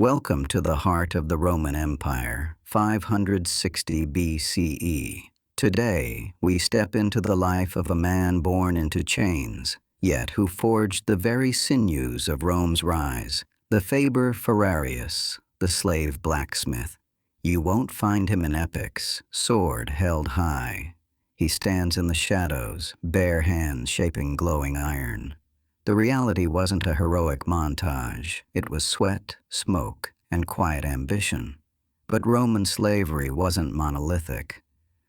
Welcome to the heart of the Roman Empire, 560 BCE. Today, we step into the life of a man born into chains, yet who forged the very sinews of Rome's rise, the Faber Ferrarius, the slave blacksmith. You won't find him in epics, sword held high. He stands in the shadows, bare hands shaping glowing iron. The reality wasn't a heroic montage. It was sweat, smoke, and quiet ambition. But Roman slavery wasn't monolithic.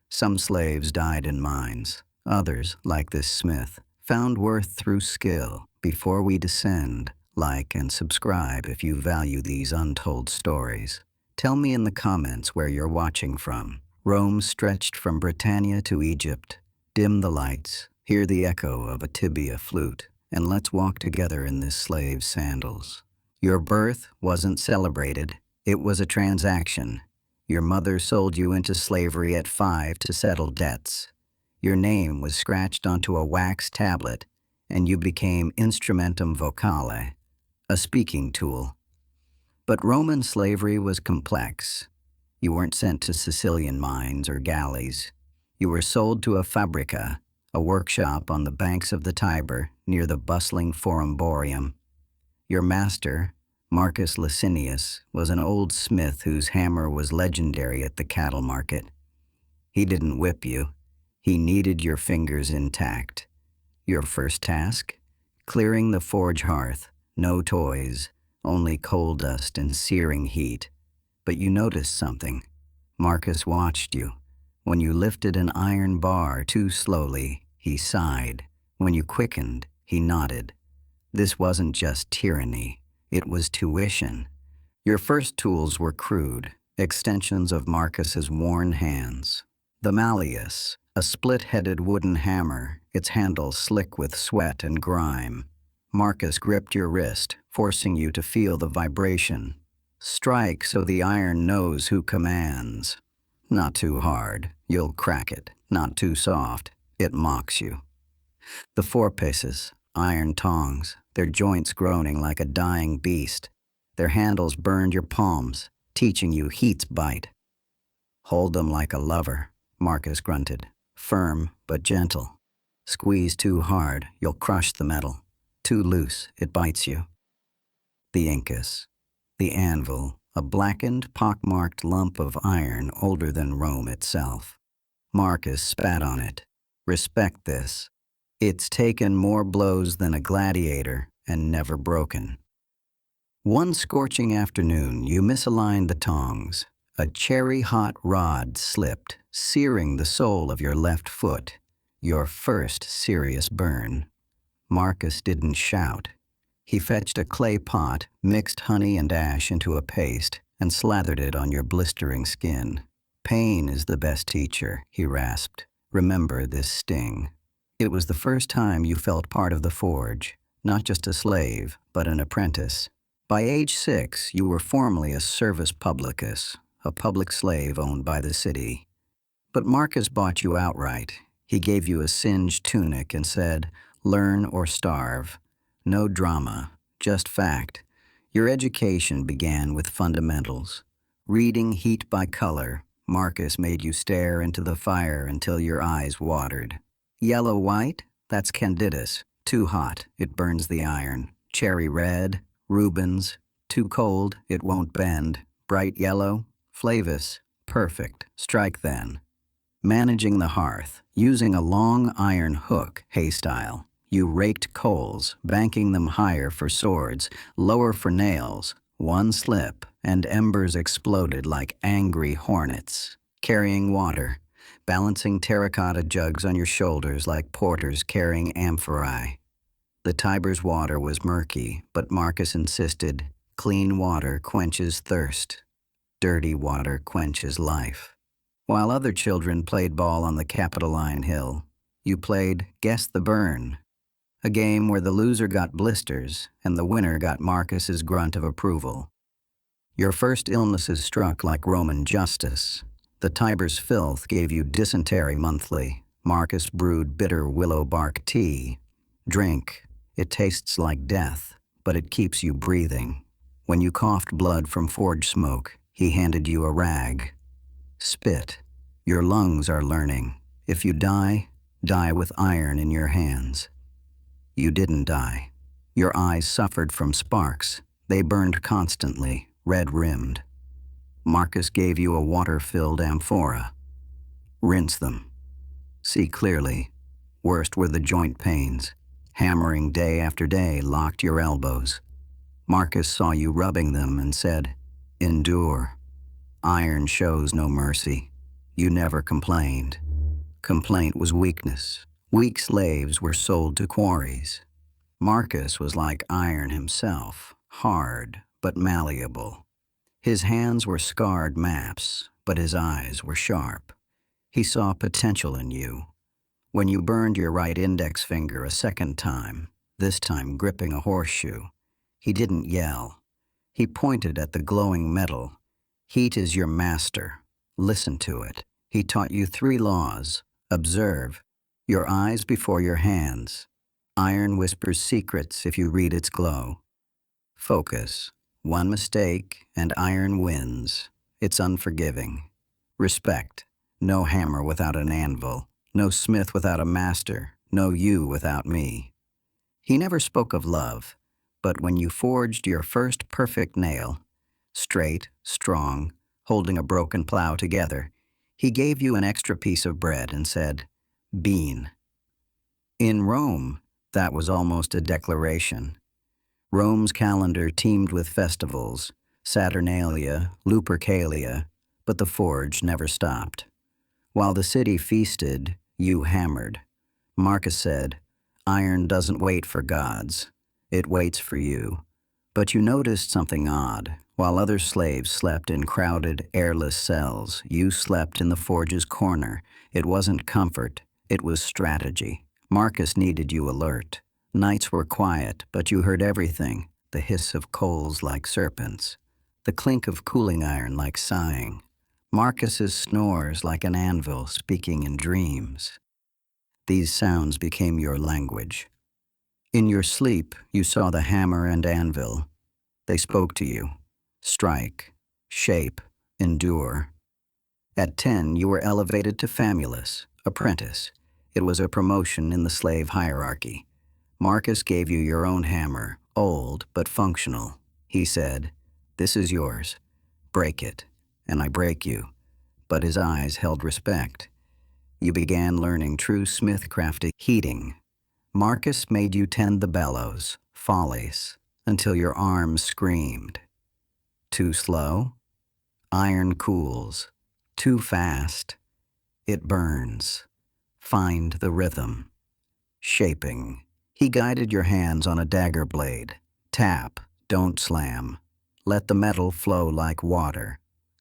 Some slaves died in mines. Others, like this smith, found worth through skill. Before we descend, like and subscribe if you value these untold stories. Tell me in the comments where you're watching from. Rome stretched from Britannia to Egypt. Dim the lights, hear the echo of a tibia flute, and let's walk together in this slave's sandals. Your birth wasn't celebrated, it was a transaction. Your mother sold you into slavery at 5 to settle debts. Your name was scratched onto a wax tablet, and you became instrumentum vocale, a speaking tool. But Roman slavery was complex. You weren't sent to Sicilian mines or galleys. You were sold to a fabrica, a workshop on the banks of the Tiber near the bustling Forumborium. Your master, Marcus Licinius, was an old smith whose hammer was legendary at the cattle market. He didn't whip you. He needed your fingers intact. Your first task? Clearing the forge hearth. No toys, only coal dust and searing heat. But you noticed something. Marcus watched you. When you lifted an iron bar too slowly, he sighed. When you quickened, he nodded. This wasn't just tyranny, it was tuition. Your first tools were crude, extensions of Marcus's worn hands. The malleus, a split-headed wooden hammer, its handle slick with sweat and grime. Marcus gripped your wrist, forcing you to feel the vibration. Strike so the iron knows who commands. Not too hard, you'll crack it. Not too soft, it mocks you. The forepaces, iron tongs, their joints groaning like a dying beast. Their handles burned your palms, teaching you heat's bite. Hold them like a lover, Marcus grunted. Firm but gentle. Squeeze too hard, you'll crush the metal. Too loose, it bites you. The Incas. The anvil, a blackened, pockmarked lump of iron older than Rome itself. Marcus spat on it. Respect this. It's taken more blows than a gladiator and never broken. One scorching afternoon, you misaligned the tongs. A cherry-hot rod slipped, searing the sole of your left foot. Your first serious burn. Marcus didn't shout. He fetched a clay pot, mixed honey and ash into a paste, and slathered it on your blistering skin. Pain is the best teacher, he rasped. Remember this sting. It was the first time you felt part of the forge, not just a slave, but an apprentice. By age 6, you were formally a servus publicus, a public slave owned by the city. But Marcus bought you outright. He gave you a singed tunic and said, "Learn or starve." No drama, just fact. Your education began with fundamentals. Reading heat by color, Marcus made you stare into the fire until your eyes watered. Yellow-white? That's candidus. Too hot, it burns the iron. Cherry red? Rubens. Too cold, it won't bend. Bright yellow? Flavus. Perfect. Strike then. Managing the hearth, using a long iron hook, hay-style. You raked coals, banking them higher for swords, lower for nails. One slip, and embers exploded like angry hornets. Carrying water, balancing terracotta jugs on your shoulders like porters carrying amphorae. The Tiber's water was murky, but Marcus insisted, clean water quenches thirst. Dirty water quenches life. While other children played ball on the Capitoline Hill, you played Guess the Burn. A game where the loser got blisters and the winner got Marcus's grunt of approval. Your first illnesses struck like Roman justice. The Tiber's filth gave you dysentery monthly. Marcus brewed bitter willow bark tea. Drink. It tastes like death, but it keeps you breathing. When you coughed blood from forge smoke, he handed you a rag. Spit. Your lungs are learning. If you die, die with iron in your hands. You didn't die. Your eyes suffered from sparks. They burned constantly, red-rimmed. Marcus gave you a water-filled amphora. Rinse them. See clearly. Worst were the joint pains. Hammering day after day locked your elbows. Marcus saw you rubbing them and said, "Endure. Iron shows no mercy." You never complained. Complaint was weakness. Weak slaves were sold to quarries. Marcus was like iron himself, hard but malleable. His hands were scarred maps, but his eyes were sharp. He saw potential in you. When you burned your right index finger a second time, this time gripping a horseshoe, he didn't yell. He pointed at the glowing metal. Heat is your master. Listen to it. He taught you 3 laws. Observe. Your eyes before your hands. Iron whispers secrets if you read its glow. Focus. One mistake and iron wins. It's unforgiving. Respect. No hammer without an anvil. No smith without a master. No you without me. He never spoke of love, but when you forged your first perfect nail, straight, strong, holding a broken plow together, he gave you an extra piece of bread and said, "Bean." In Rome, that was almost a declaration. Rome's calendar teemed with festivals, Saturnalia, Lupercalia, but the forge never stopped. While the city feasted, you hammered. Marcus said, "Iron doesn't wait for gods. It waits for you." But you noticed something odd. While other slaves slept in crowded, airless cells, you slept in the forge's corner. It wasn't comfort, it was strategy. Marcus needed you alert. Nights were quiet, but you heard everything. The hiss of coals like serpents. The clink of cooling iron like sighing. Marcus's snores like an anvil speaking in dreams. These sounds became your language. In your sleep, you saw the hammer and anvil. They spoke to you. Strike, shape, endure. At 10, you were elevated to famulus, apprentice. It was a promotion in the slave hierarchy. Marcus gave you your own hammer, old but functional. He said, "This is yours. Break it, and I break you." But his eyes held respect. You began learning true smithcraft heating. Marcus made you tend the bellows, follies, until your arms screamed. Too slow? Iron cools. Too fast? It burns. Find the rhythm. Shaping. He guided your hands on a dagger blade. Tap, don't slam. Let the metal flow like water.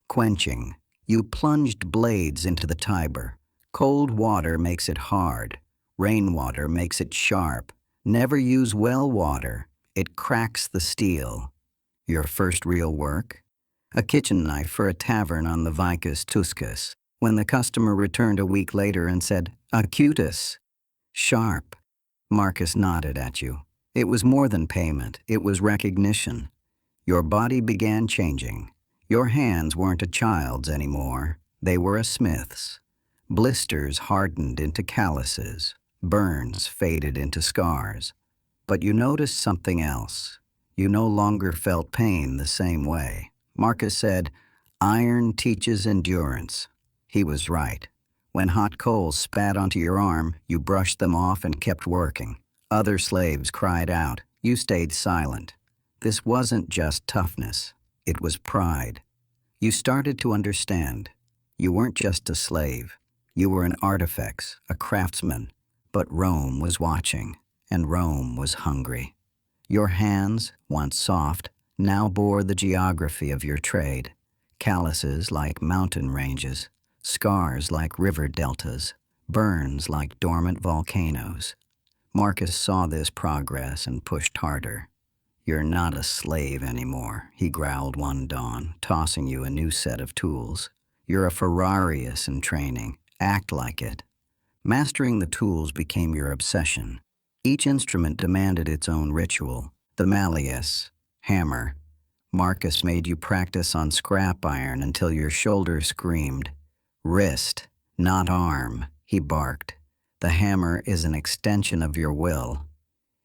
Quenching. You plunged blades into the Tiber. Cold water makes it hard. Rainwater makes it sharp. Never use well water. It cracks the steel. Your first real work? A kitchen knife for a tavern on the Vicus Tuscus. When the customer returned a week later and said, "Acutus." Sharp. Marcus nodded at you. It was more than payment. It was recognition. Your body began changing. Your hands weren't a child's anymore. They were a smith's. Blisters hardened into calluses. Burns faded into scars. But you noticed something else. You no longer felt pain the same way. Marcus said, "Iron teaches endurance." He was right. When hot coals spat onto your arm, you brushed them off and kept working. Other slaves cried out. You stayed silent. This wasn't just toughness. It was pride. You started to understand. You weren't just a slave. You were an artifex, a craftsman. But Rome was watching, and Rome was hungry. Your hands, once soft, now bore the geography of your trade. Calluses like mountain ranges, scars like river deltas, burns like dormant volcanoes. Marcus saw this progress and pushed harder. "You're not a slave anymore," he growled one dawn, tossing you a new set of tools. "You're a Ferrarius in training. Act like it." Mastering the tools became your obsession. Each instrument demanded its own ritual. The malleus, hammer, Marcus made you practice on scrap iron until your shoulder screamed. Wrist, not arm, he barked. The hammer is an extension of your will.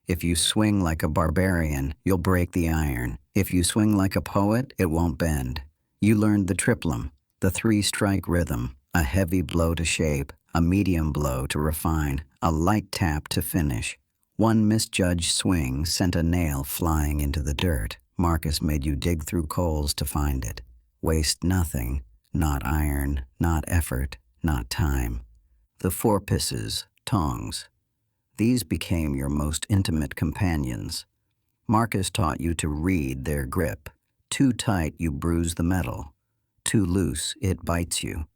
If you swing like a barbarian, you'll break the iron. If you swing like a poet, it won't bend. You learned the triplum, the three-strike rhythm, a heavy blow to shape, a medium blow to refine, a light tap to finish. One misjudged swing sent a nail flying into the dirt. Marcus made you dig through coals to find it. Waste nothing, not iron, not effort, not time. The four-pisses, tongs. These became your most intimate companions. Marcus taught you to read their grip. Too tight, you bruise the metal. Too loose, it bites you.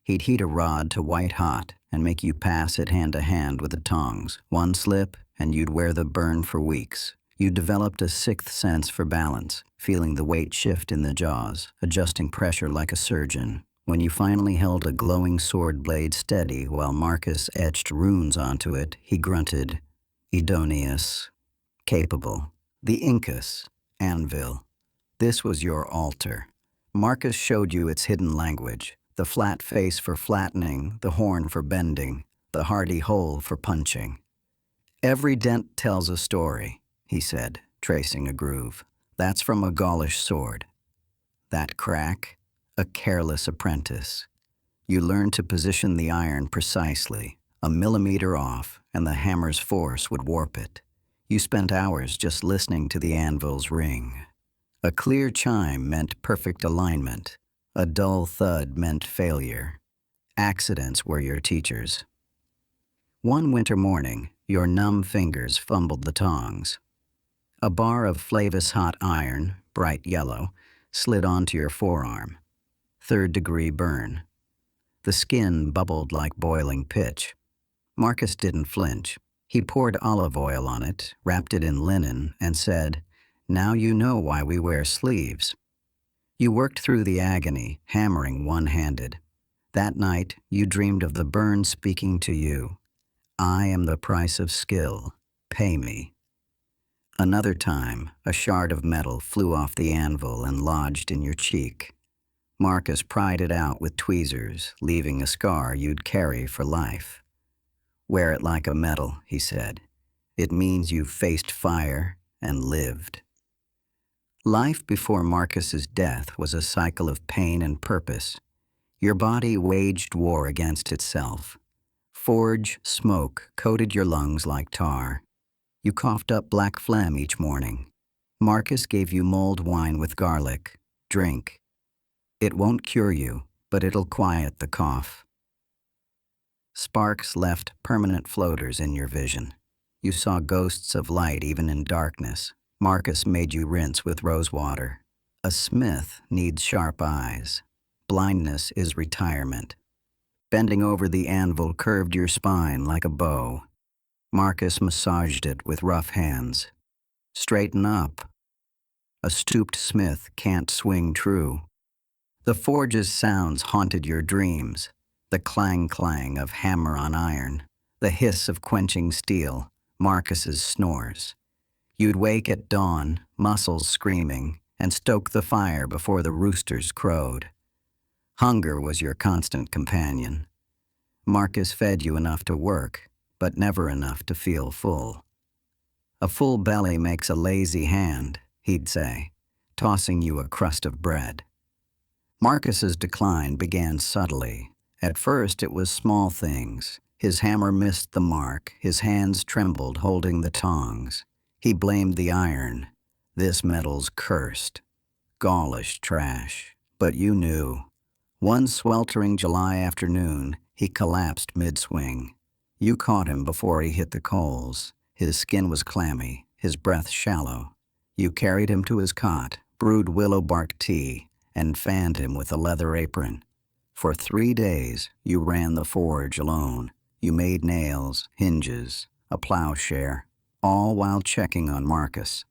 He'd heat a rod to white hot and make you pass it hand to hand with the tongs. One slip, and you'd wear the burn for weeks. You developed a sixth sense for balance, feeling the weight shift in the jaws, adjusting pressure like a surgeon. When you finally held a glowing sword blade steady while Marcus etched runes onto it, he grunted, "Idoneus, capable." The Incus, anvil. This was your altar. Marcus showed you its hidden language, the flat face for flattening, the horn for bending, the hardy hole for punching. "Every dent tells a story," he said, tracing a groove. "That's from a Gaulish sword. That crack, a careless apprentice. You learned to position the iron precisely, a millimeter off, and the hammer's force would warp it. You spent hours just listening to the anvil's ring. A clear chime meant perfect alignment. A dull thud meant failure. Accidents were your teachers. One winter morning, your numb fingers fumbled the tongs. A bar of Flavis hot iron, bright yellow, slid onto your forearm. Third-degree burn. The skin bubbled like boiling pitch. Marcus didn't flinch. He poured olive oil on it, wrapped it in linen, and said, "Now you know why we wear sleeves." You worked through the agony, hammering one-handed. That night, you dreamed of the burn speaking to you. "I am the price of skill. Pay me." Another time, a shard of metal flew off the anvil and lodged in your cheek. Marcus pried it out with tweezers, leaving a scar you'd carry for life. "Wear it like a medal," he said. "It means you've faced fire and lived." Life before Marcus's death was a cycle of pain and purpose. Your body waged war against itself. Forge smoke coated your lungs like tar. You coughed up black phlegm each morning. Marcus gave you mulled wine with garlic. Drink. It won't cure you, but it'll quiet the cough. Sparks left permanent floaters in your vision. You saw ghosts of light even in darkness. Marcus made you rinse with rose water. A smith needs sharp eyes. Blindness is retirement. Bending over the anvil curved your spine like a bow. Marcus massaged it with rough hands. Straighten up. A stooped smith can't swing true. The forge's sounds haunted your dreams. The clang-clang of hammer on iron. The hiss of quenching steel. Marcus's snores. You'd wake at dawn, muscles screaming, and stoke the fire before the roosters crowed. Hunger was your constant companion. Marcus fed you enough to work, but never enough to feel full. "A full belly makes a lazy hand," he'd say, tossing you a crust of bread. Marcus's decline began subtly. At first it was small things. His hammer missed the mark, his hands trembled holding the tongs. He blamed the iron. "This metal's cursed. Gaulish trash." But you knew. One sweltering July afternoon, he collapsed mid-swing. You caught him before he hit the coals. His skin was clammy, his breath shallow. You carried him to his cot, brewed willow bark tea, and fanned him with a leather apron. For 3 days, you ran the forge alone. You made nails, hinges, a plowshare, all while checking on Marcus.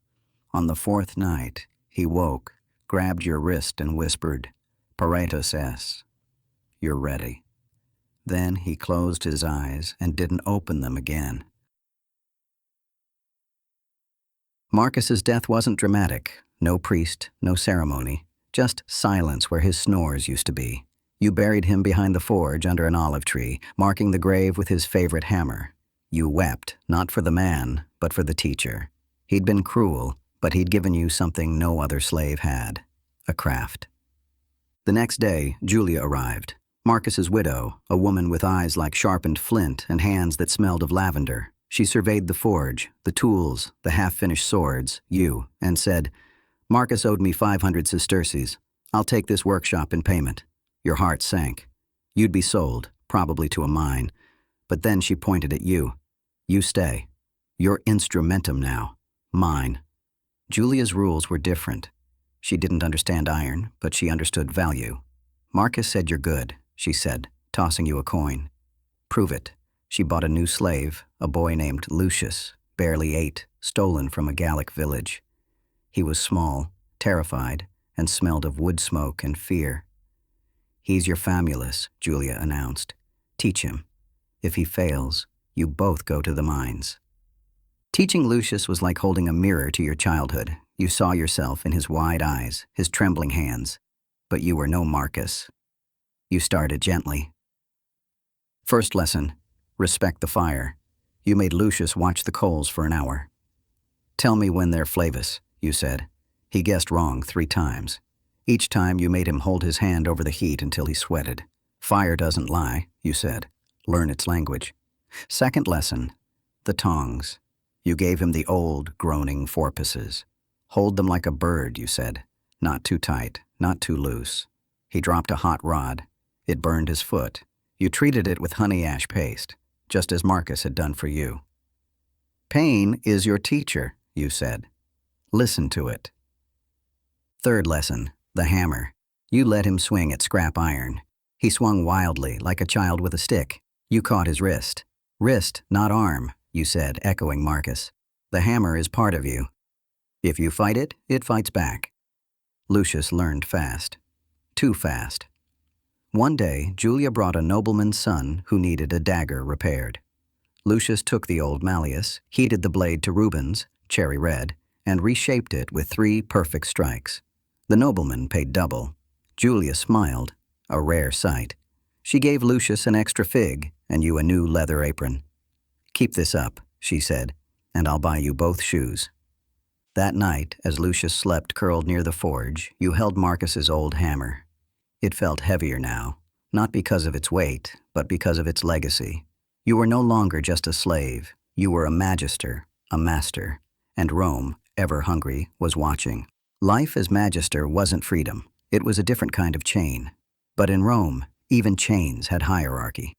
On the 4th night, he woke, grabbed your wrist and whispered, "Paratus es. You're ready." Then he closed his eyes and didn't open them again. Marcus's death wasn't dramatic. No priest, no ceremony, just silence where his snores used to be. You buried him behind the forge under an olive tree, marking the grave with his favorite hammer. You wept, not for the man, but for the teacher. He'd been cruel, but he'd given you something no other slave had: a craft. The next day, Julia arrived. Marcus's widow, a woman with eyes like sharpened flint and hands that smelled of lavender. She surveyed the forge, the tools, the half-finished swords, you, and said, "Marcus owed me 500 sesterces. I'll take this workshop in payment." Your heart sank. You'd be sold, probably to a mine. But then she pointed at you. "You stay. You're instrumentum now. Mine." Julia's rules were different. She didn't understand iron, but she understood value. "Marcus said you're good," she said, tossing you a coin. "Prove it." She bought a new slave, a boy named Lucius, barely 8, stolen from a Gallic village. He was small, terrified, and smelled of wood smoke and fear. "He's your famulus," Julia announced. "Teach him. If he fails, you both go to the mines." Teaching Lucius was like holding a mirror to your childhood. You saw yourself in his wide eyes, his trembling hands. But you were no Marcus. You started gently. First lesson: respect the fire. You made Lucius watch the coals for an hour. "Tell me when they're flavus," you said. He guessed wrong 3 times. Each time you made him hold his hand over the heat until he sweated. "Fire doesn't lie," you said. "Learn its language." Second lesson: the tongs. You gave him the old, groaning forepusses. "Hold them like a bird," you said. "Not too tight, not too loose." He dropped a hot rod. It burned his foot. You treated it with honey ash paste, just as Marcus had done for you. "Pain is your teacher," you said. "Listen to it." Third lesson: the hammer. You let him swing at scrap iron. He swung wildly, like a child with a stick. You caught his wrist. "Wrist, not arm," you said, echoing Marcus. "The hammer is part of you. If you fight it, it fights back." Lucius learned fast. Too fast. One day, Julia brought a nobleman's son who needed a dagger repaired. Lucius took the old malleus, heated the blade to Rubens, cherry red, and reshaped it with 3 perfect strikes. The nobleman paid double. Julia smiled, a rare sight. She gave Lucius an extra fig and you a new leather apron. "Keep this up," she said, "and I'll buy you both shoes." That night, as Lucius slept curled near the forge, you held Marcus's old hammer. It felt heavier now, not because of its weight, but because of its legacy. You were no longer just a slave. You were a magister, a master, and Rome, ever hungry, was watching. Life as magister wasn't freedom. It was a different kind of chain. But in Rome, even chains had hierarchy.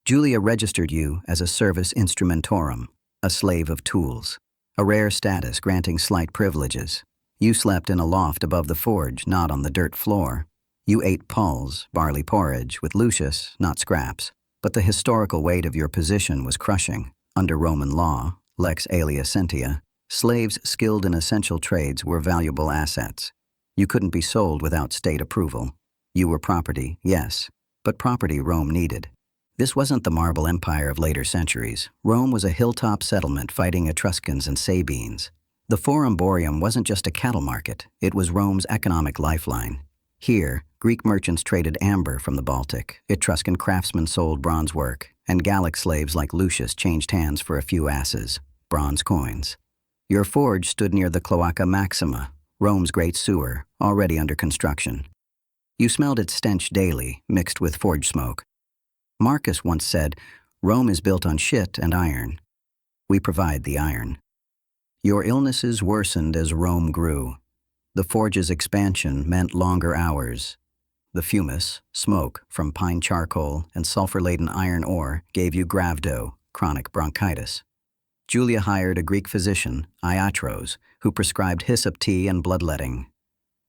Julia registered you as a servus instrumentorum, a slave of tools, a rare status granting slight privileges. You slept in a loft above the forge, not on the dirt floor. You ate pulse, barley porridge, with Lucius, not scraps. But the historical weight of your position was crushing. Under Roman law, lex alia sentia, slaves skilled in essential trades were valuable assets. You couldn't be sold without state approval. You were property, yes, but property Rome needed. This wasn't the marble empire of later centuries. Rome was a hilltop settlement fighting Etruscans and Sabines. The Forum Boarium wasn't just a cattle market, it was Rome's economic lifeline. Here, Greek merchants traded amber from the Baltic, Etruscan craftsmen sold bronze work, and Gallic slaves like Lucius changed hands for a few asses, bronze coins. Your forge stood near the Cloaca Maxima, Rome's great sewer, already under construction. You smelled its stench daily, mixed with forge smoke. Marcus once said, "Rome is built on shit and iron. We provide the iron." Your illnesses worsened as Rome grew. The forge's expansion meant longer hours. The fumus, smoke from pine charcoal and sulfur-laden iron ore, gave you gravdo, chronic bronchitis. Julia hired a Greek physician, Iatros, who prescribed hyssop tea and bloodletting.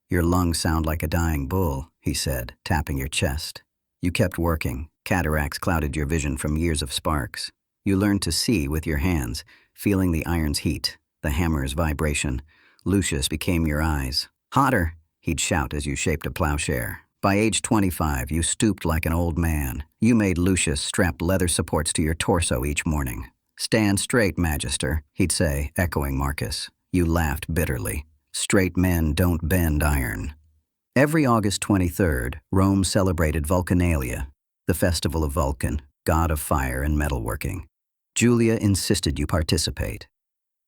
"Your lungs sound like a dying bull," he said, tapping your chest. You kept working. Cataracts clouded your vision from years of sparks. You learned to see with your hands, feeling the iron's heat, the hammer's vibration. Lucius became your eyes. "Hotter," he'd shout as you shaped a plowshare. By age 25, you stooped like an old man. You made Lucius strap leather supports to your torso each morning. "Stand straight, Magister," he'd say, echoing Marcus. You laughed bitterly. Straight men don't bend iron. Every August 23rd, Rome celebrated Vulcanalia, the festival of Vulcan, god of fire and metalworking. Julia insisted you participate.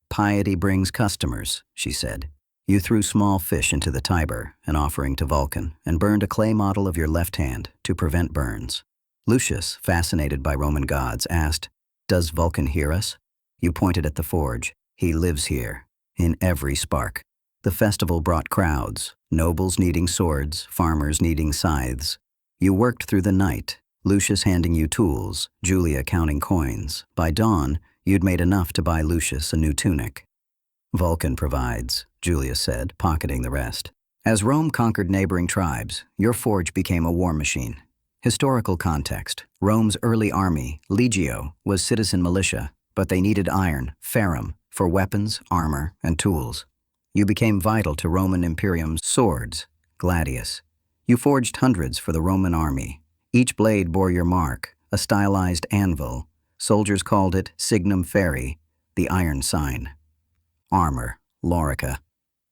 Piety brings customers, she said. You threw small fish into the Tiber, an offering to Vulcan, and burned a clay model of your left hand to prevent burns. Lucius, fascinated by Roman gods, asked, "Does Vulcan hear us?" You pointed at the forge. "He lives here, in every spark." The festival brought crowds, nobles needing swords, farmers needing scythes. You worked through the night, Lucius handing you tools, Julia counting coins. By dawn, you'd made enough to buy Lucius a new tunic. "Vulcan provides," Julia said, pocketing the rest. As Rome conquered neighboring tribes, your forge became a war machine. Historical context: Rome's early army, legio, was citizen militia, but they needed iron, ferrum, for weapons, armor, and tools. You became vital to Roman Imperium's swords, gladius. You forged hundreds for the Roman army. Each blade bore your mark, a stylized anvil. Soldiers called it signum feri, the iron sign. Armor, lorica.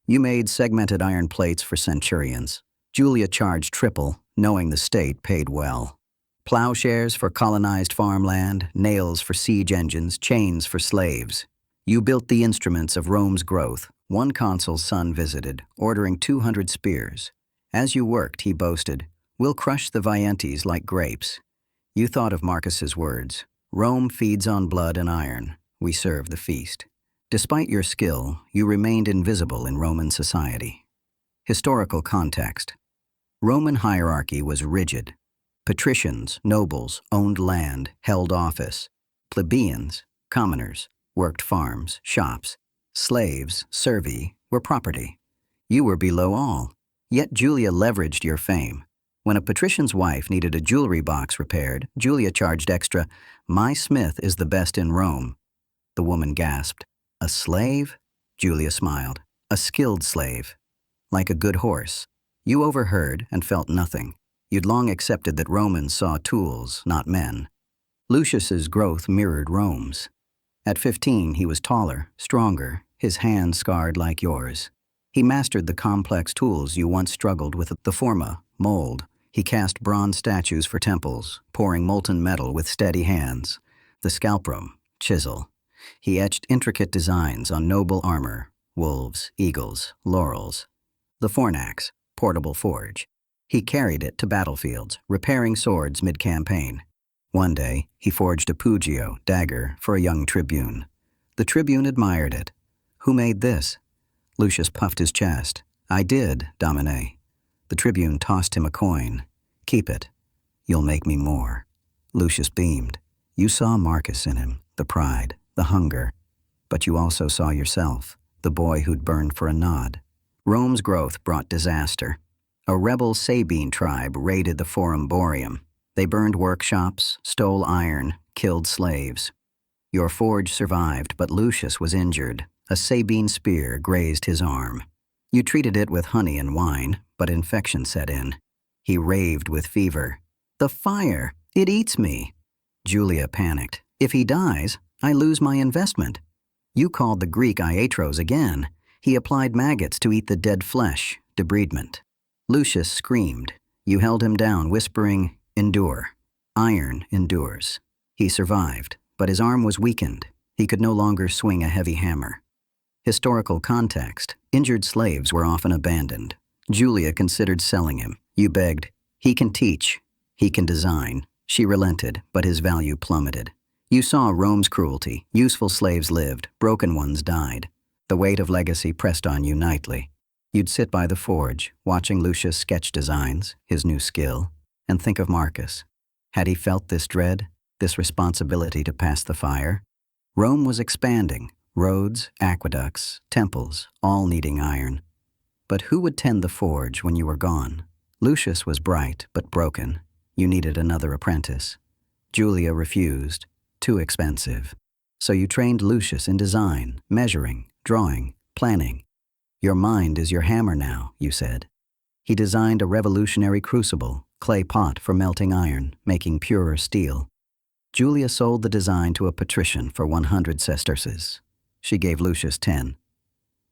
You made segmented iron plates for centurions. Julia charged triple, knowing the state paid well. Plowshares for colonized farmland, nails for siege engines, chains for slaves. You built the instruments of Rome's growth. One consul's son visited, ordering 200 spears. As you worked, he boasted, "We'll crush the Veientes like grapes." You thought of Marcus's words, "Rome feeds on blood and iron. We serve the feast." Despite your skill, you remained invisible in Roman society. Historical context: Roman hierarchy was rigid. Patricians, nobles, owned land, held office. Plebeians, commoners, worked farms, shops. Slaves, servi, were property. You were below all. Yet Julia leveraged your fame. When a patrician's wife needed a jewelry box repaired, Julia charged extra. "My smith is the best in Rome." The woman gasped. "A slave?" Julia smiled. "A skilled slave. Like a good horse." You overheard and felt nothing. You'd long accepted that Romans saw tools, not men. Lucius's growth mirrored Rome's. At 15, he was taller, stronger, his hands scarred like yours. He mastered the complex tools you once struggled with: the forma, mold. He cast bronze statues for temples, pouring molten metal with steady hands. The scalprum, chisel. He etched intricate designs on noble armor, wolves, eagles, laurels. The fornax, portable forge. He carried it to battlefields, repairing swords mid-campaign. One day, he forged a pugio, dagger, for a young tribune. The tribune admired it. "Who made this?" Lucius puffed his chest. "I did, Domine." The tribune tossed him a coin. "Keep it. You'll make me more." Lucius beamed. You saw Marcus in him, the pride, the hunger. But you also saw yourself, the boy who'd burned for a nod. Rome's growth brought disaster. A rebel Sabine tribe raided the Forum Boarium. They burned workshops, stole iron, killed slaves. Your forge survived, but Lucius was injured. A Sabine spear grazed his arm. You treated it with honey and wine, but infection set in. He raved with fever. "The fire! It eats me!" Julia panicked. "If he dies, I lose my investment." You called the Greek iatros again. He applied maggots to eat the dead flesh, debridement. Lucius screamed. You held him down, whispering, "Endure. Iron endures." He survived, but his arm was weakened. He could no longer swing a heavy hammer. Historical context: injured slaves were often abandoned. Julia considered selling him. You begged, "He can teach. He can design." She relented, but his value plummeted. You saw Rome's cruelty. Useful slaves lived, broken ones died. The weight of legacy pressed on you nightly. You'd sit by the forge, watching Lucius sketch designs, his new skill, and think of Marcus. Had he felt this dread, this responsibility to pass the fire? Rome was expanding, roads, aqueducts, temples, all needing iron. But who would tend the forge when you were gone? Lucius was bright but broken. You needed another apprentice. Julia refused. Too expensive. So you trained Lucius in design, measuring, drawing, planning. "Your mind is your hammer now," you said. He designed a revolutionary crucible, clay pot for melting iron, making purer steel. Julia sold the design to a patrician for 100 sesterces. She gave Lucius 10.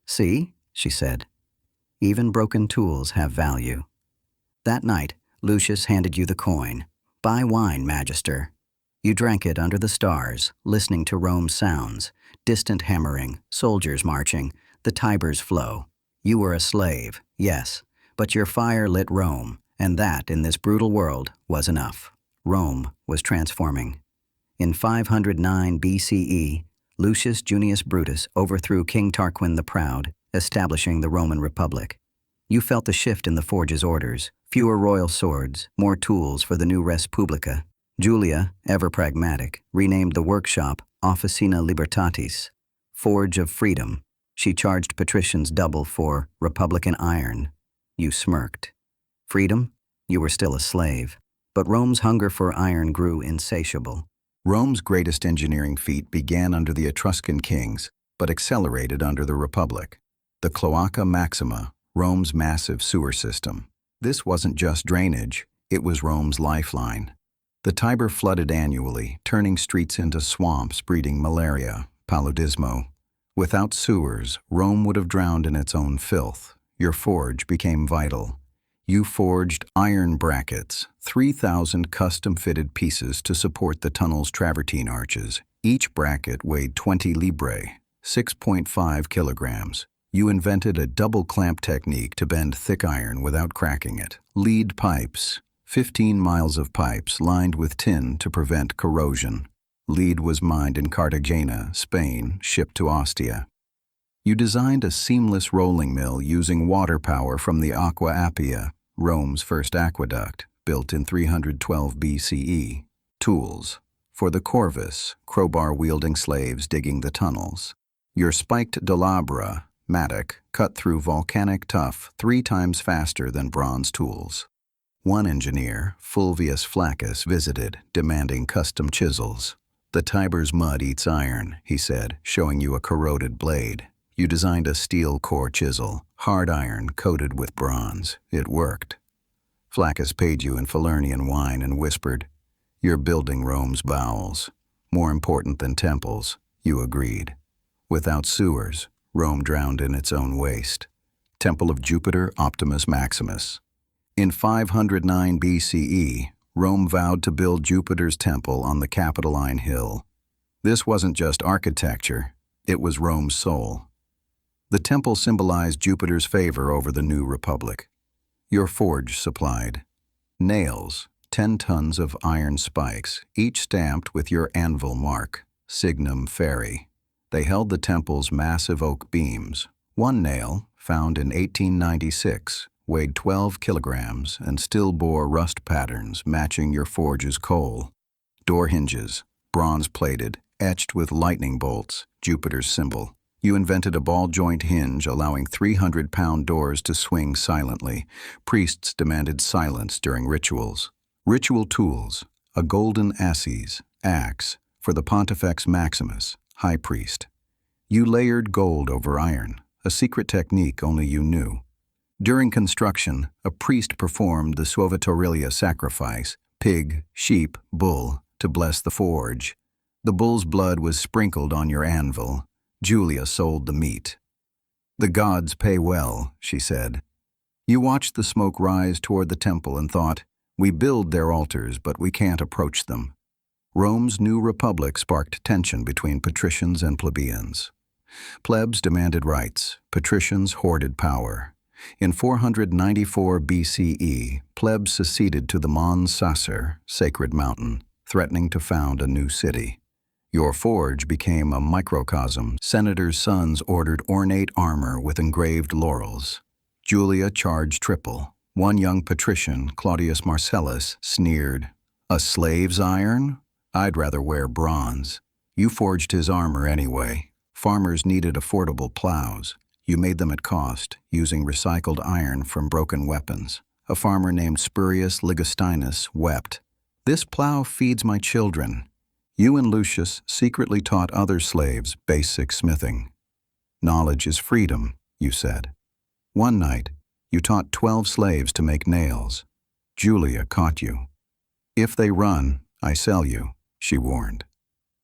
"See," she said, Even broken tools have value. That night, Lucius handed you the coin. Buy wine, Magister. You drank it under the stars, listening to Rome's sounds, distant hammering, soldiers marching, the Tiber's flow. You were a slave, yes, but your fire lit Rome, and that, in this brutal world, was enough. Rome was transforming. In 509 BCE, Lucius Junius Brutus overthrew King Tarquin the Proud, establishing the Roman Republic. You felt the shift in the Forge's orders, fewer royal swords, more tools for the new res publica. Julia, ever pragmatic, renamed the workshop Officina Libertatis, Forge of Freedom. She charged patricians double for Republican iron. You smirked. Freedom? You were still a slave. But Rome's hunger for iron grew insatiable. Rome's greatest engineering feat began under the Etruscan kings, but accelerated under the Republic. The Cloaca Maxima, Rome's massive sewer system. This wasn't just drainage, it was Rome's lifeline. The Tiber flooded annually, turning streets into swamps breeding malaria, paludismo. Without sewers, Rome would have drowned in its own filth. Your forge became vital. You forged iron brackets, 3,000 custom-fitted pieces to support the tunnel's travertine arches. Each bracket weighed 20 librae, 6.5 kilograms. You invented a double-clamp technique to bend thick iron without cracking it. Lead pipes, 15 miles of pipes lined with tin to prevent corrosion. Lead was mined in Cartagena, Spain, shipped to Ostia. You designed a seamless rolling mill using water power from the Aqua Appia, Rome's first aqueduct, built in 312 BCE. Tools. For the corvus, crowbar-wielding slaves digging the tunnels. Your spiked delabra, mattock, cut through volcanic tuff 3 times faster than bronze tools. One engineer, Fulvius Flaccus, visited, demanding custom chisels. The Tiber's mud eats iron, he said, showing you a corroded blade. You designed a steel core chisel, hard iron coated with bronze. It worked. Flaccus paid you in Falernian wine and whispered, "You're building Rome's bowels. More important than temples," you agreed. Without sewers, Rome drowned in its own waste. Temple of Jupiter Optimus Maximus. In 509 BCE, Rome vowed to build Jupiter's temple on the Capitoline Hill. This wasn't just architecture, it was Rome's soul. The temple symbolized Jupiter's favor over the new republic. Your forge supplied nails, 10 tons of iron spikes, each stamped with your anvil mark, Signum Feri. They held the temple's massive oak beams. One nail, found in 1896, weighed 12 kilograms and still bore rust patterns matching your forge's coal. Door hinges, bronze-plated, etched with lightning bolts, Jupiter's symbol. You invented a ball-joint hinge allowing 300-pound doors to swing silently. Priests demanded silence during rituals. Ritual tools, a golden asses, axe, for the Pontifex Maximus, high priest. You layered gold over iron, a secret technique only you knew. During construction, a priest performed the suavitorilia sacrifice, pig, sheep, bull, to bless the forge. The bull's blood was sprinkled on your anvil. Julia sold the meat. "The gods pay well," she said. You watched the smoke rise toward the temple and thought, "We build their altars, but we can't approach them." Rome's new republic sparked tension between patricians and plebeians. Plebs demanded rights, patricians hoarded power. In 494 BCE, plebs seceded to the Mons Sacer, sacred mountain, threatening to found a new city. Your forge became a microcosm. Senators' sons ordered ornate armor with engraved laurels. Julia charged triple. One young patrician, Claudius Marcellus, sneered, "A slave's iron? I'd rather wear bronze." You forged his armor anyway. Farmers needed affordable plows. You made them at cost, using recycled iron from broken weapons. A farmer named Spurius Ligustinus wept, "This plow feeds my children." You and Lucius secretly taught other slaves basic smithing. "Knowledge is freedom," you said. One night, you taught 12 slaves to make nails. Julia caught you. "If they run, I sell you," she warned.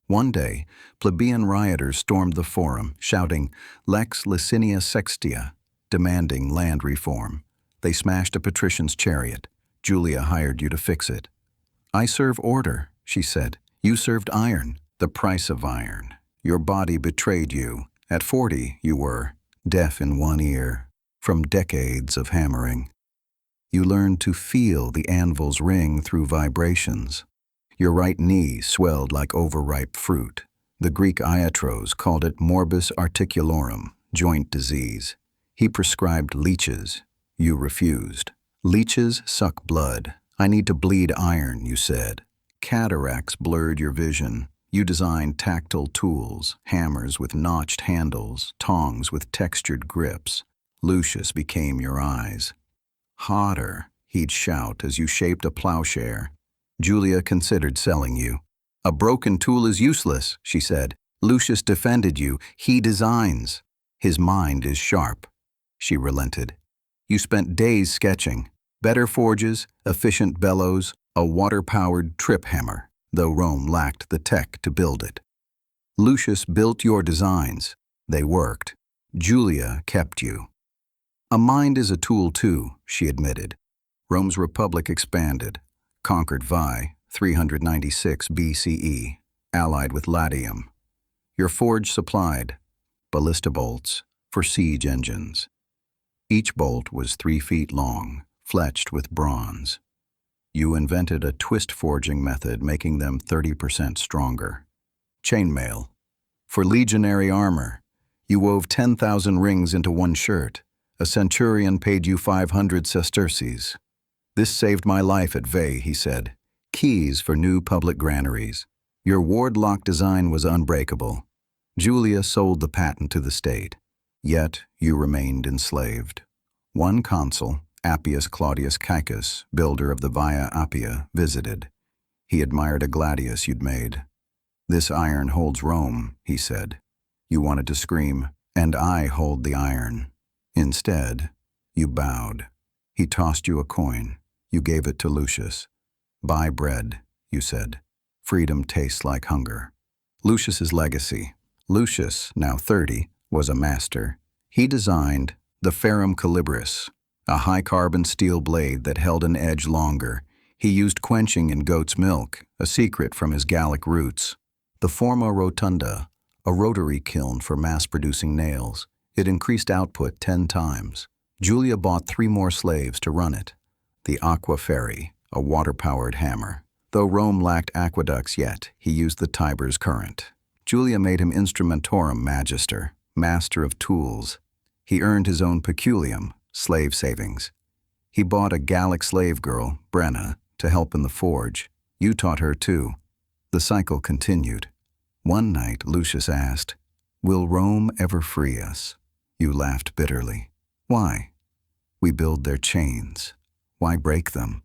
One day, plebeian rioters stormed the forum, shouting, "Lex Licinia Sextia." demanding land reform. They smashed a patrician's chariot. Julia hired you to fix it. I serve order, she said. You served iron, the price of iron. Your body betrayed you. At 40, you were deaf in one ear from decades of hammering. You learned to feel the anvil's ring through vibrations. Your right knee swelled like overripe fruit. The Greek iatros called it morbus articularum, joint disease. He prescribed leeches. You refused. Leeches suck blood. I need to bleed iron, you said. Cataracts blurred your vision. You designed tactile tools, hammers with notched handles, tongs with textured grips. Lucius became your eyes. Hotter, he'd shout as you shaped a plowshare. Julia considered selling you. A broken tool is useless, she said. Lucius defended you. He designs. His mind is sharp. She relented. You spent days sketching. Better forges, efficient bellows, a water-powered trip hammer, though Rome lacked the tech to build it. Lucius built your designs. They worked. Julia kept you. A mind is a tool too, she admitted. Rome's republic expanded, conquered Veii, 396 BCE, allied with Latium. Your forge supplied ballista bolts for siege engines. Each bolt was 3 feet long, fletched with bronze. You invented a twist forging method, making them 30% stronger. Chainmail. For legionary armor, you wove 10,000 rings into one shirt. A centurion paid you 500 sesterces. This saved my life at Veii, he said. Keys for new public granaries. Your ward-lock design was unbreakable. Julia sold the patent to the state. Yet you remained enslaved. One consul, Appius Claudius Caecus, builder of the Via Appia, visited. He admired a gladius you'd made. This iron holds Rome, he said. You wanted to scream, and I hold the iron. Instead, you bowed. He tossed you a coin. You gave it to Lucius. Buy bread, you said. Freedom tastes like hunger. Lucius's legacy. Lucius, now 30, was a master. He designed the Ferrum Calibris, a high-carbon steel blade that held an edge longer. He used quenching in goat's milk, a secret from his Gallic roots. The Forma Rotunda, a rotary kiln for mass-producing nails. It increased output 10 times. Julia bought 3 more slaves to run it. The Aqua Ferry, a water-powered hammer. Though Rome lacked aqueducts yet, he used the Tiber's current. Julia made him Instrumentorum Magister, master of tools. He earned his own peculium, slave savings. He bought a Gallic slave girl, Brenna, to help in the forge. You taught her too. The cycle continued. One night, Lucius asked, "Will Rome ever free us?" You laughed bitterly. Why? We build their chains. Why break them?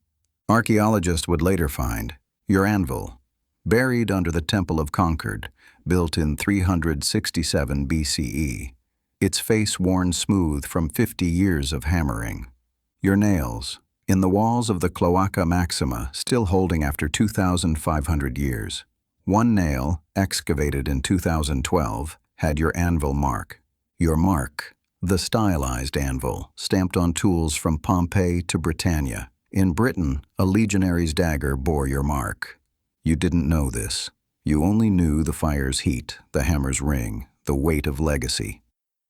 Archaeologists would later find your anvil, buried under the Temple of Concord, built in 367 BCE, its face worn smooth from 50 years of hammering. Your nails, in the walls of the Cloaca Maxima, still holding after 2,500 years. One nail, excavated in 2012, had your anvil mark. Your mark, the stylized anvil, stamped on tools from Pompeii to Britannia. In Britain, a legionary's dagger bore your mark. You didn't know this. You only knew the fire's heat, the hammer's ring, the weight of legacy.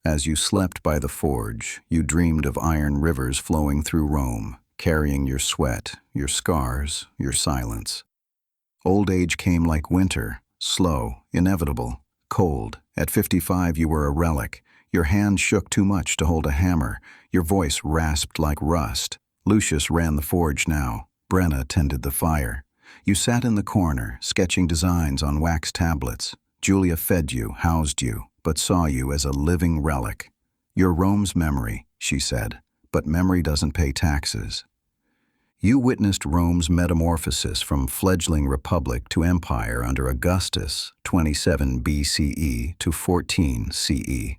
As you slept by the forge, you dreamed of iron rivers flowing through Rome, carrying your sweat, your scars, your silence. Old age came like winter, slow, inevitable, cold. At 55, you were a relic. Your hand shook too much to hold a hammer. Your voice rasped like rust. Lucius ran the forge now. Brenna tended the fire. You sat in the corner, sketching designs on wax tablets. Julia fed you, housed you, but saw you as a living relic. You're Rome's memory, she said, but memory doesn't pay taxes. You witnessed Rome's metamorphosis from fledgling republic to empire under Augustus, 27 BCE to 14 CE.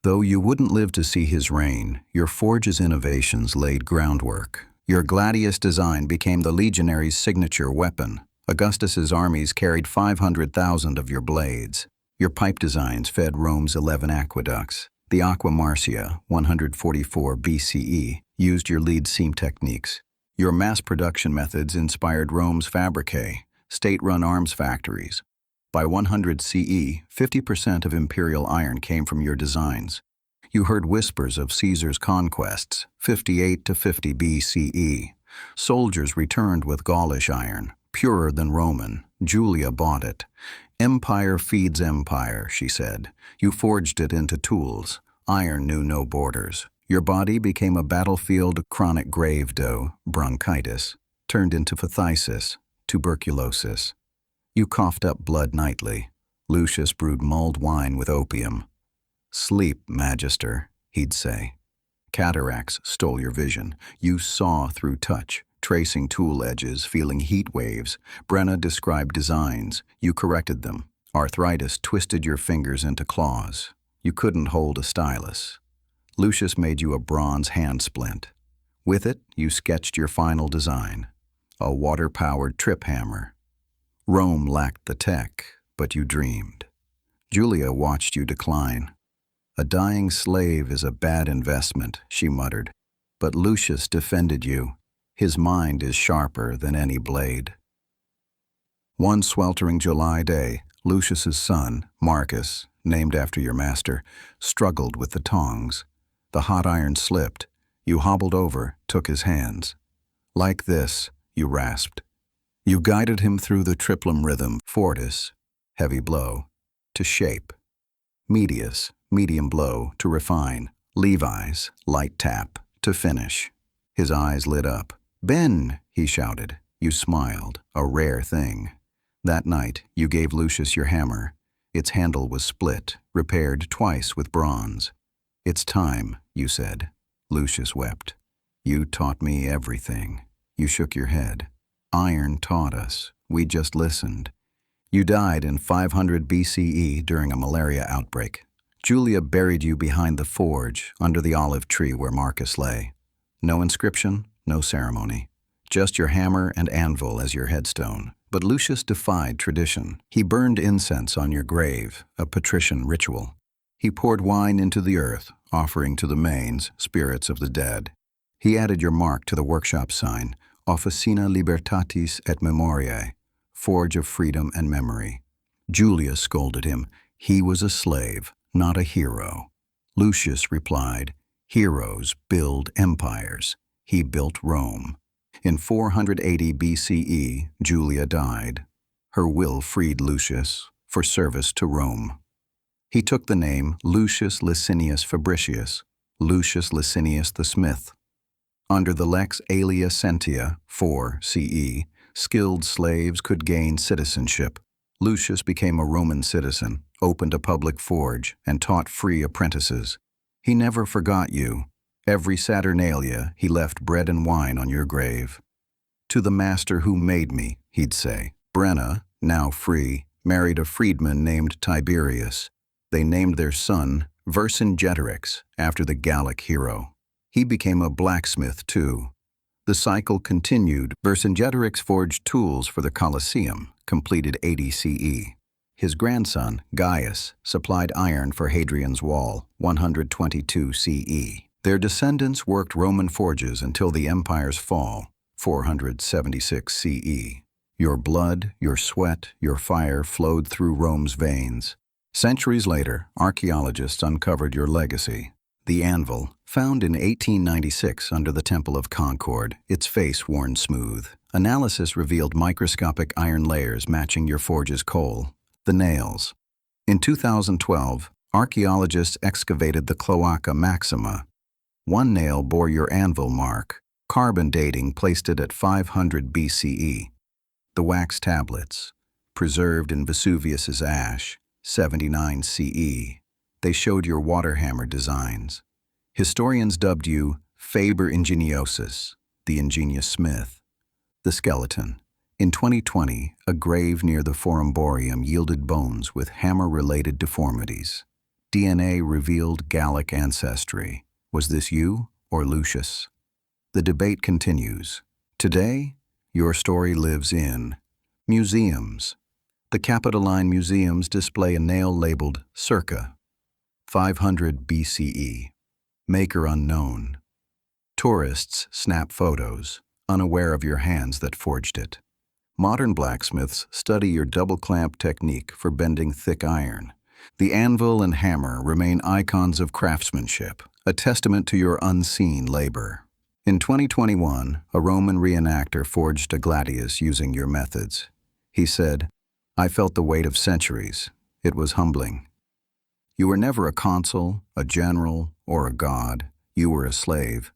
Though you wouldn't live to see his reign, your forge's innovations laid groundwork. Your gladius design became the legionary's signature weapon. Augustus's armies carried 500,000 of your blades. Your pipe designs fed Rome's 11 aqueducts. The Aqua Marcia, 144 BCE, used your lead seam techniques. Your mass production methods inspired Rome's fabricae, state-run arms factories. By 100 CE, 50% of imperial iron came from your designs. You heard whispers of Caesar's conquests, 58 to 50 BCE. Soldiers returned with Gaulish iron, purer than Roman. Julia bought it. Empire feeds empire, she said. You forged it into tools. Iron knew no borders. Your body became a battlefield. Chronic grave dough, bronchitis, turned into phthisis, tuberculosis. You coughed up blood nightly. Lucius brewed mulled wine with opium. Sleep, Magister, he'd say. Cataracts stole your vision. You saw through touch, tracing tool edges, feeling heat waves. Brenna described designs. You corrected them. Arthritis twisted your fingers into claws. You couldn't hold a stylus. Lucius made you a bronze hand splint. With it, you sketched your final design, a water-powered trip hammer. Rome lacked the tech, but you dreamed. Julia watched you decline. A dying slave is a bad investment, she muttered. But Lucius defended you. His mind is sharper than any blade. One sweltering July day, Lucius's son, Marcus, named after your master, struggled with the tongs. The hot iron slipped. You hobbled over, took his hands. Like this, you rasped. You guided him through the triplum rhythm, fortis, heavy blow, to shape. Medius, medium blow, to refine. Levi's, light tap, to finish. His eyes lit up. Ben, he shouted. You smiled, a rare thing. That night, you gave Lucius your hammer. Its handle was split, repaired twice with bronze. It's time, you said. Lucius wept. You taught me everything. You shook your head. Iron taught us. We just listened. You died in 500 BCE during a malaria outbreak. Julia buried you behind the forge, under the olive tree where Marcus lay. No inscription, no ceremony. Just your hammer and anvil as your headstone. But Lucius defied tradition. He burned incense on your grave, a patrician ritual. He poured wine into the earth, offering to the manes, spirits of the dead. He added your mark to the workshop sign, Officina Libertatis et Memoriae, Forge of Freedom and Memory. Julia scolded him. He was a slave, not a hero. Lucius replied, heroes build empires. He built Rome. In 480 BCE, Julia died. Her will freed Lucius for service to Rome. He took the name Lucius Licinius Fabricius, Lucius Licinius the Smith. Under the Lex Alia Sentia, 4 CE, skilled slaves could gain citizenship. Lucius became a Roman citizen, opened a public forge, and taught free apprentices. He never forgot you. Every Saturnalia, he left bread and wine on your grave. To the master who made me, he'd say. Brenna, now free, married a freedman named Tiberius. They named their son Vercingetorix after the Gallic hero. He became a blacksmith too. The cycle continued. Vercingetorix forged tools for the Colosseum, completed 80 CE. His grandson, Gaius, supplied iron for Hadrian's Wall, 122 CE. Their descendants worked Roman forges until the empire's fall, 476 CE. Your blood, your sweat, your fire flowed through Rome's veins. Centuries later, archaeologists uncovered your legacy. The anvil, found in 1896 under the Temple of Concord, its face worn smooth. Analysis revealed microscopic iron layers matching your forge's coal. The nails. In 2012, archaeologists excavated the Cloaca Maxima. One nail bore your anvil mark. Carbon dating placed it at 500 BCE. The wax tablets, preserved in Vesuvius's ash, 79 CE. They showed your water hammer designs. Historians dubbed you Faber Ingeniosus, the ingenious smith. The skeleton. In 2020, a grave near the Forumborium yielded bones with hammer-related deformities. DNA revealed Gallic ancestry. Was this you or Lucius? The debate continues. Today, your story lives in museums. The Capitoline Museums display a nail labeled Circa. 500 BCE. Maker unknown. Tourists snap photos, unaware of your hands that forged it. Modern blacksmiths study your double-clamp technique for bending thick iron. The anvil and hammer remain icons of craftsmanship, a testament to your unseen labor. In 2021, a Roman reenactor forged a gladius using your methods. He said, "I felt the weight of centuries. It was humbling." You were never a consul, a general, or a god. You were a slave.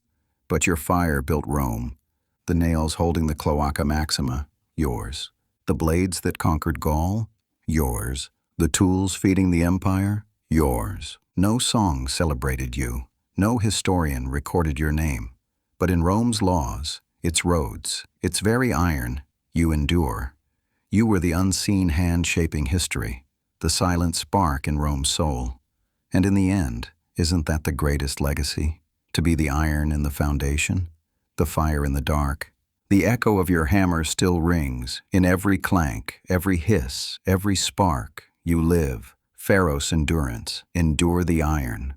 But your fire built Rome. The nails holding the Cloaca Maxima, yours. The blades that conquered Gaul, yours. The tools feeding the empire, yours. No song celebrated you. No historian recorded your name. But in Rome's laws, its roads, its very iron, you endure. You were the unseen hand shaping history, the silent spark in Rome's soul. And in the end, isn't that the greatest legacy? To be the iron in the foundation, the fire in the dark. The echo of your hammer still rings. In every clank, every hiss, every spark, you live. Pharaoh's endurance. Endure the iron.